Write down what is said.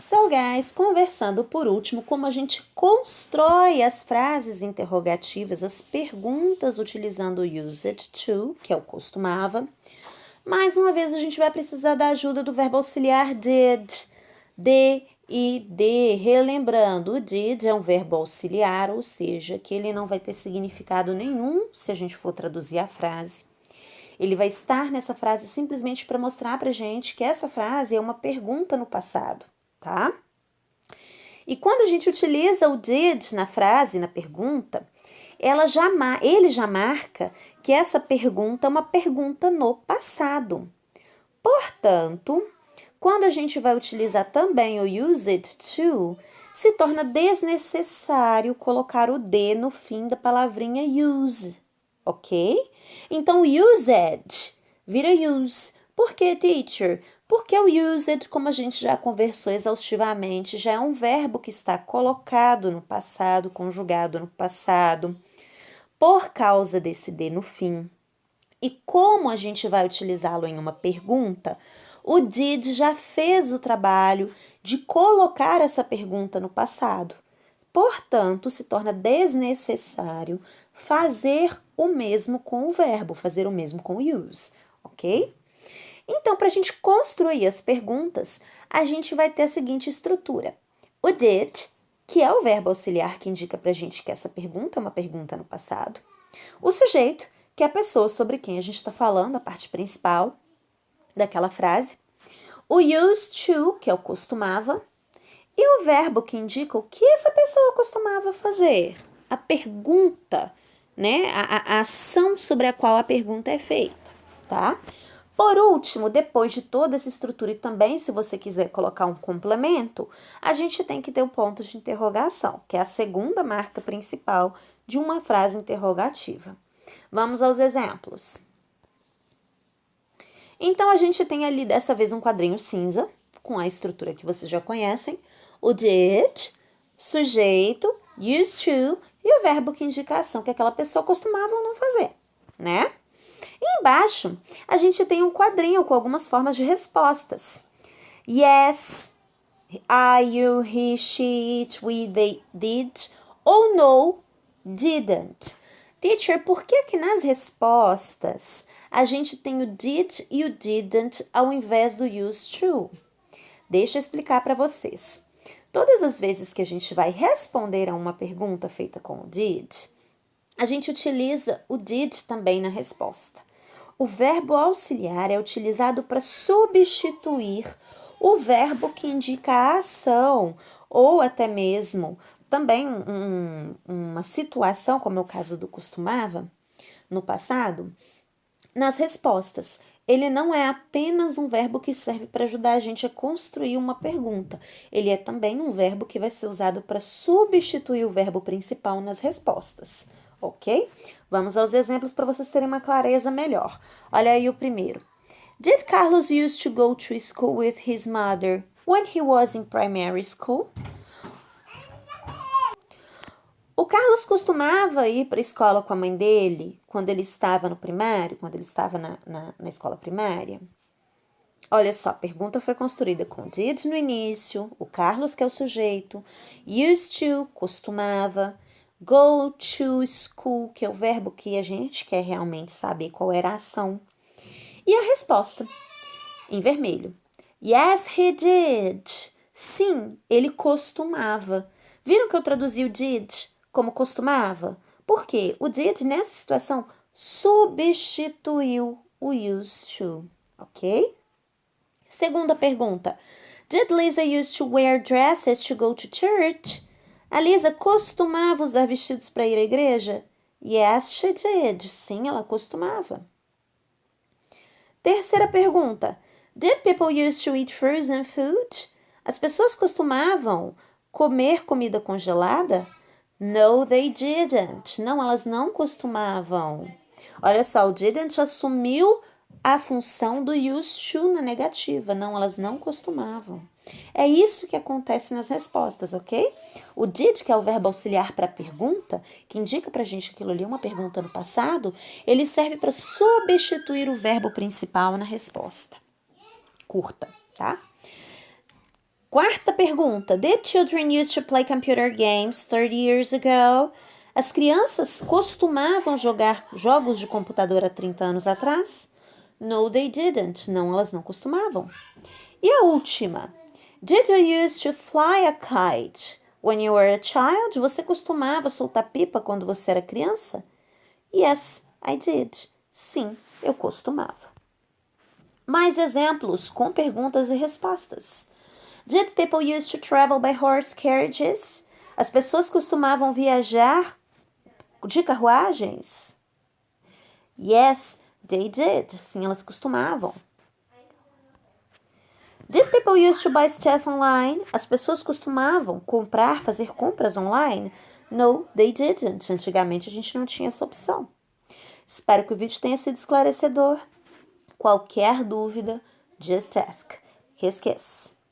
So, guys, conversando por último, como a gente constrói as frases interrogativas, as perguntas utilizando o used to, que é o costumava. Mais uma vez, a gente vai precisar da ajuda do verbo auxiliar did, de e de. Relembrando, o did é um verbo auxiliar, ou seja, que ele não vai ter significado nenhum se a gente for traduzir a frase. Ele vai estar nessa frase simplesmente para mostrar pra gente que essa frase é uma pergunta no passado, tá? E quando a gente utiliza o did na frase, na pergunta, ele já marca que essa pergunta é uma pergunta no passado. Portanto, quando a gente vai utilizar também o used to, se torna desnecessário colocar o de no fim da palavrinha use, ok? Então, used vira use. Por que, teacher? Porque o used, como a gente já conversou exaustivamente, já é um verbo que está colocado no passado, conjugado no passado, por causa desse de no fim. E como a gente vai utilizá-lo em uma pergunta, o did já fez o trabalho de colocar essa pergunta no passado. Portanto, se torna desnecessário fazer o mesmo com o verbo, fazer o mesmo com o use, ok? Então, para a gente construir as perguntas, a gente vai ter a seguinte estrutura. O did, que é o verbo auxiliar que indica para a gente que essa pergunta é uma pergunta no passado. O sujeito, que é a pessoa sobre quem a gente está falando, a parte principal daquela frase. O used to, que é o costumava. E o verbo que indica o que essa pessoa costumava fazer. A pergunta, né? A ação sobre a qual a pergunta é feita, tá? Por último, depois de toda essa estrutura e também se você quiser colocar um complemento, a gente tem que ter o ponto de interrogação, que é a segunda marca principal de uma frase interrogativa. Vamos aos exemplos. Então, a gente tem ali dessa vez um quadrinho cinza, com a estrutura que vocês já conhecem. O did, sujeito, used to e o verbo que indica a ação que aquela pessoa costumava ou não fazer, né? E embaixo, a gente tem um quadrinho com algumas formas de respostas. Yes, I, you, he, she, it, we, they, did. Ou no, didn't. Teacher, por que que nas respostas a gente tem o did e o didn't ao invés do used to? Deixa eu explicar para vocês. Todas as vezes que a gente vai responder a uma pergunta feita com o did, a gente utiliza o did também na resposta. O verbo auxiliar é utilizado para substituir o verbo que indica a ação ou até mesmo também uma situação, como é o caso do costumava, no passado, nas respostas. Ele não é apenas um verbo que serve para ajudar a gente a construir uma pergunta. Ele é também um verbo que vai ser usado para substituir o verbo principal nas respostas, ok? Vamos aos exemplos para vocês terem uma clareza melhor. Olha aí o primeiro. Did Carlos used to go to school with his mother when he was in primary school? O Carlos costumava ir para a escola com a mãe dele quando ele estava no primário, quando ele estava na escola primária? Olha só, a pergunta foi construída com did no início, o Carlos que é o sujeito, used to, costumava, go to school, que é o verbo que a gente quer realmente saber qual era a ação. E a resposta, em vermelho. Yes, he did. Sim, ele costumava. Viram que eu traduzi o did como costumava? Por quê? O did, nessa situação, substituiu o used to, ok? Segunda pergunta. Did Lisa used to wear dresses to go to church? A Lisa costumava usar vestidos para ir à igreja? Yes, she did. Sim, ela costumava. Terceira pergunta. Did people used to eat frozen food? As pessoas costumavam comer comida congelada? No, they didn't. Não, elas não costumavam. Olha só, o didn't assumiu a função do used to na negativa. Não, elas não costumavam. É isso que acontece nas respostas, ok? O did, que é o verbo auxiliar para pergunta, que indica pra gente que aquilo ali é uma pergunta no passado, ele serve para substituir o verbo principal na resposta. Curta, tá? Quarta pergunta. Did children used to play computer games 30 years ago? As crianças costumavam jogar jogos de computador há 30 anos atrás? No, they didn't. Não, elas não costumavam. E a última. Did you used to fly a kite when you were a child? Você costumava soltar pipa quando você era criança? Yes, I did. Sim, eu costumava. Mais exemplos com perguntas e respostas. Did people used to travel by horse carriages? As pessoas costumavam viajar de carruagens? Yes, they did. Sim, elas costumavam. Did people used to buy stuff online? As pessoas costumavam comprar, fazer compras online? No, they didn't. Antigamente a gente não tinha essa opção. Espero que o vídeo tenha sido esclarecedor. Qualquer dúvida, just ask. Kiss, kiss.